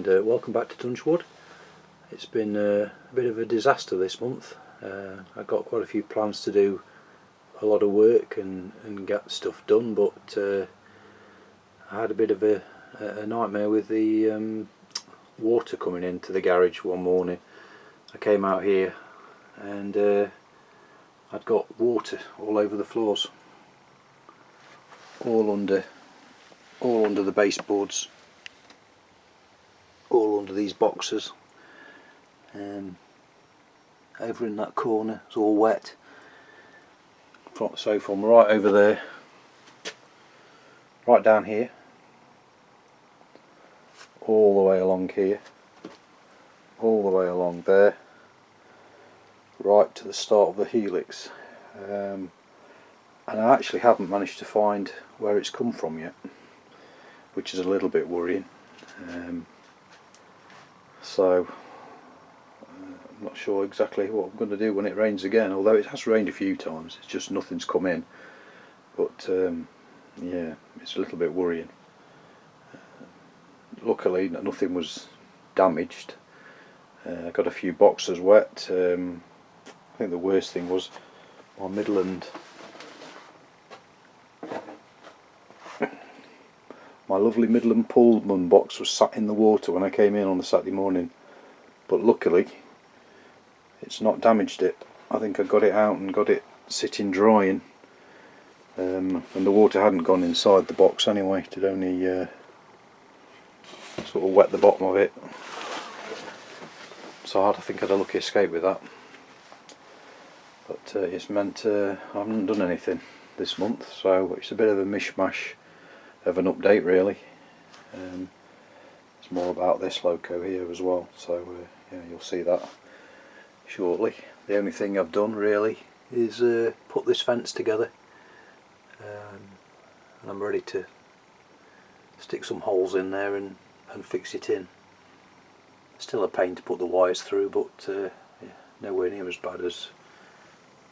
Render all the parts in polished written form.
and welcome back to Dunge. It's been a bit of a disaster this month. I've got quite a few plans to do a lot of work and get stuff done, but I had a bit of a nightmare with the water coming into the garage one morning. I came out here and I'd got water all over the floors, all under the baseboards, all under these boxes, over in that corner it's all wet. So from right over there, right down here, all the way along here, all the way along there, right to the start of the helix, and I actually haven't managed to find where it's come from yet, which is a little bit worrying. So I'm not sure exactly what I'm going to do when it rains again, although it has rained a few times. It's just nothing's come in, but yeah, it's a little bit worrying. Luckily nothing was damaged. I got a few boxes wet. I think the worst thing was my lovely Midland Pullman box was sat in the water when I came in on the Saturday morning, but luckily it's not damaged it. I think I got it out and got it sitting drying, and the water hadn't gone inside the box anyway. It had only sort of wet the bottom of it, so I think I had a lucky escape with that. But it's meant I haven't done anything this month, so it's a bit of a mishmash of an update really. It's more about this loco here as well, so yeah, you'll see that shortly. The only thing I've done really is put this fence together, and I'm ready to stick some holes in there and fix it in. Still a pain to put the wires through, but yeah, nowhere near as bad as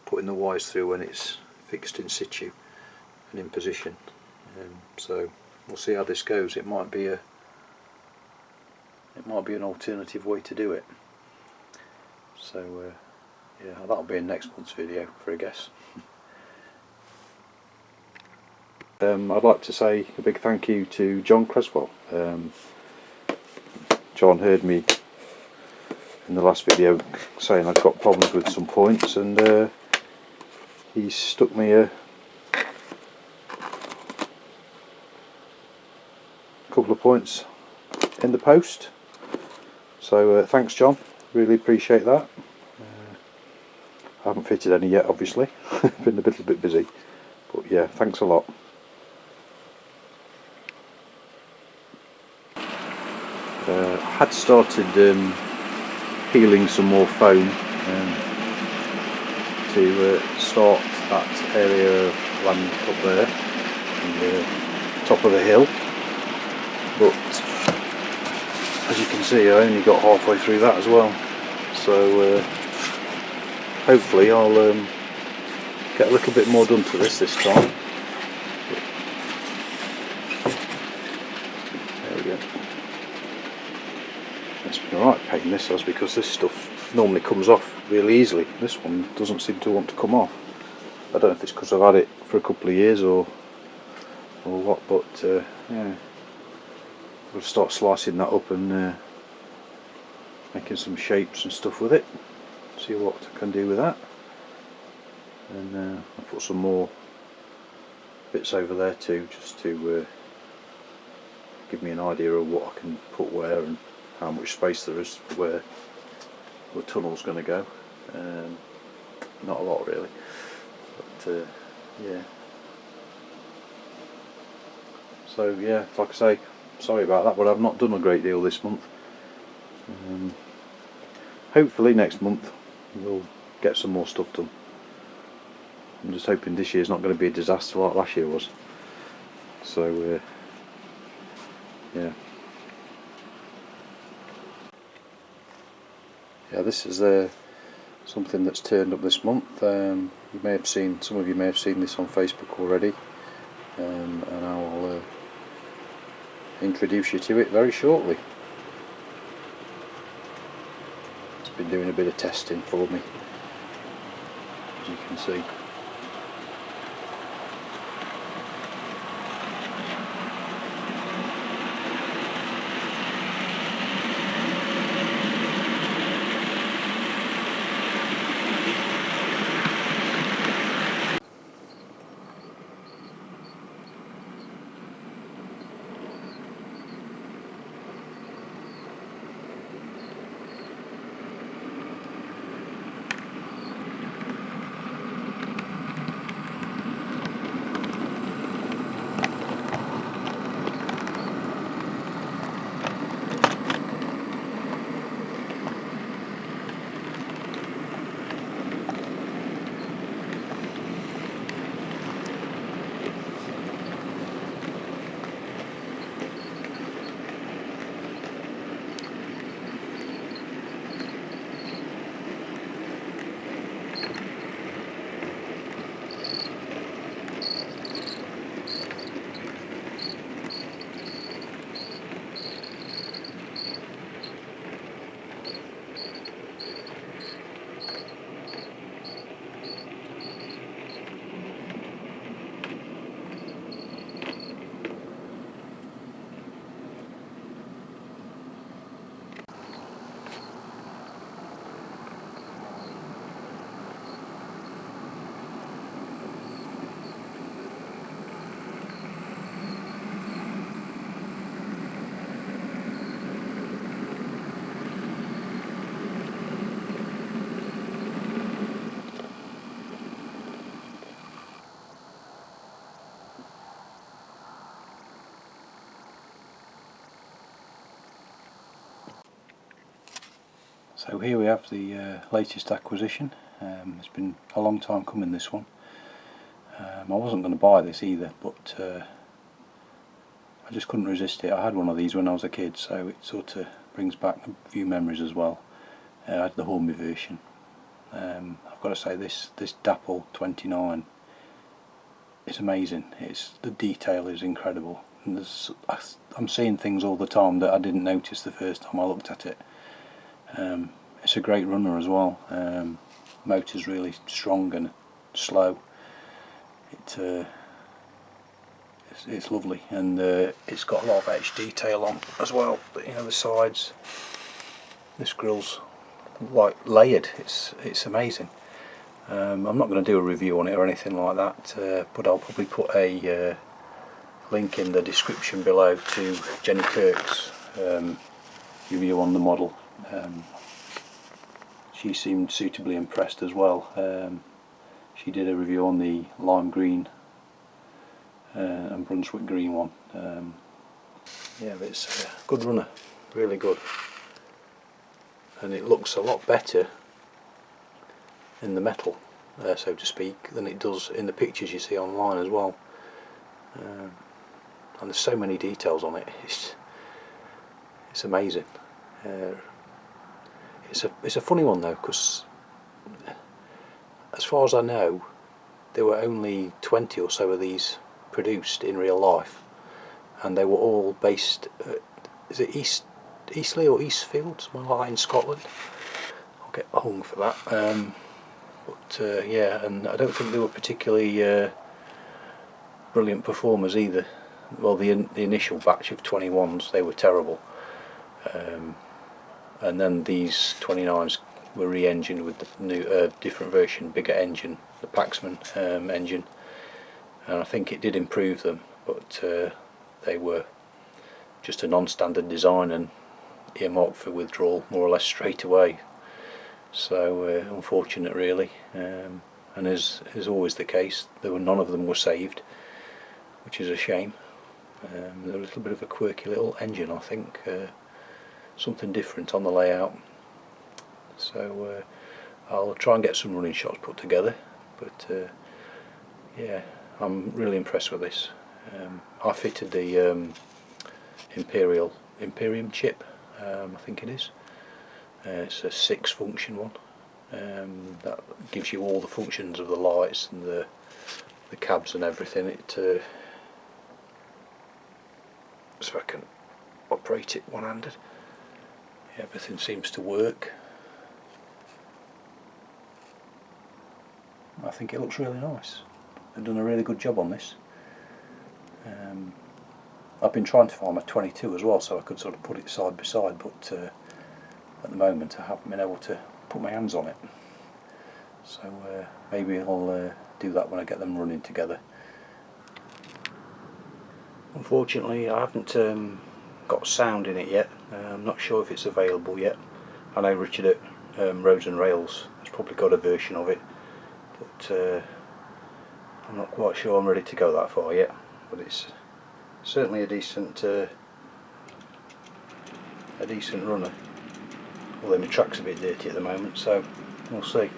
putting the wires through when it's fixed in situ and in position. So we'll see how this goes. It might be an alternative way to do it. So yeah, that'll be in next month's video for a guess. I'd like to say a big thank you to John Creswell. John heard me in the last video saying I've got problems with some points, and he stuck me a couple of points in the post. So thanks John, really appreciate that. I haven't fitted any yet obviously, been a little bit busy, but yeah, thanks a lot. I had started peeling some more foam to start that area of land up there on the top of the hill, but as you can see I only got halfway through that as well, so hopefully I'll get a little bit more done to this time. There we go. It's been alright painting this house because this stuff normally comes off really easily. This one doesn't seem to want to come off. I don't know if it's because I've had it for a couple of years or what, but yeah, we'll start slicing that up and making some shapes and stuff with it. See what I can do with that, and I'll put some more bits over there too, just to give me an idea of what I can put where and how much space there is where the tunnel's going to go. Not a lot really, but yeah. So yeah, like I say, sorry about that, but I've not done a great deal this month. Hopefully next month we'll get some more stuff done. I'm just hoping this year's not going to be a disaster like last year was. So yeah. Yeah, this is something that's turned up this month. You may have seen, some of you may have seen this on Facebook already, and I'll introduce you to it very shortly. been doing a bit of testing for me, as you can see. So here we have the latest acquisition. It's been a long time coming, this one. I wasn't going to buy this either, but I just couldn't resist it. I had one of these when I was a kid, so it sort of brings back a few memories as well. I had the Hornby version. I've got to say, this Dapol 29 is amazing. The detail is incredible, and I'm seeing things all the time that I didn't notice the first time I looked at it. It's a great runner as well. Motor's really strong and slow. It's lovely, and it's got a lot of edge detail on as well. You know, the sides. This grill's like layered. It's amazing. I'm not going to do a review on it or anything like that, but I'll probably put a link in the description below to Jenny Kirk's review on the model. She seemed suitably impressed as well. She did a review on the lime green and Brunswick green one. Yeah, but it's a good runner, really good, and it looks a lot better in the metal, so to speak, than it does in the pictures you see online as well. And there's so many details on it. It's amazing. It's a funny one though, because as far as I know, there were only 20 or so of these produced in real life, and they were all based is it Eastleigh or Eastfield, something like that, in Scotland. I'll get hung for that. But yeah, and I don't think they were particularly brilliant performers either. Well, the initial batch of 21s, they were terrible. And then these 29s were re-engined with the new different version, bigger engine, the Paxman engine, and I think it did improve them, but they were just a non-standard design and earmarked for withdrawal more or less straight away. So unfortunate really, and as is always the case, none of them were saved, which is a shame. They're a little bit of a quirky little engine, I think. Something different on the layout, so I'll try and get some running shots put together, but yeah, I'm really impressed with this. I fitted the Imperium chip, I think it is. It's a 6-function one, that gives you all the functions of the lights and the cabs and everything. So I can operate it one-handed. Everything seems to work. I think it looks really nice. They've done a really good job on this. I've been trying to find my 22 as well, so I could sort of put it side by side, but at the moment I haven't been able to put my hands on it. So maybe I'll do that when I get them running together. Unfortunately, I haven't got sound in it yet. I'm not sure if it's available yet. I know Richard at Roads and Rails has probably got a version of it, but I'm not quite sure I'm ready to go that far yet. But it's certainly a decent runner. Although my track's a bit dirty at the moment, so we'll see.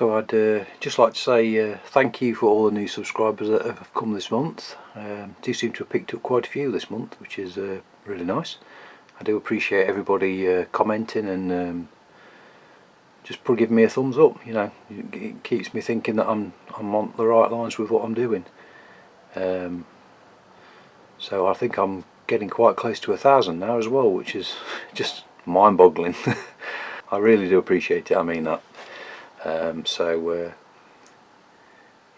So I'd just like to say thank you for all the new subscribers that have come this month. Do seem to have picked up quite a few this month, which is really nice. I do appreciate everybody commenting and just giving me a thumbs up. You know, it keeps me thinking that I'm on the right lines with what I'm doing. So I think I'm getting quite close to 1,000 now as well, which is just mind-boggling. I really do appreciate it, I mean that.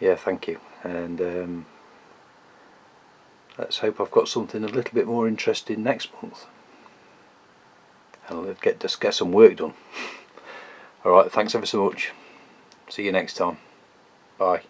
Yeah, thank you, and let's hope I've got something a little bit more interesting next month, and I'll get some work done. Alright, thanks ever so much. See you next time. Bye.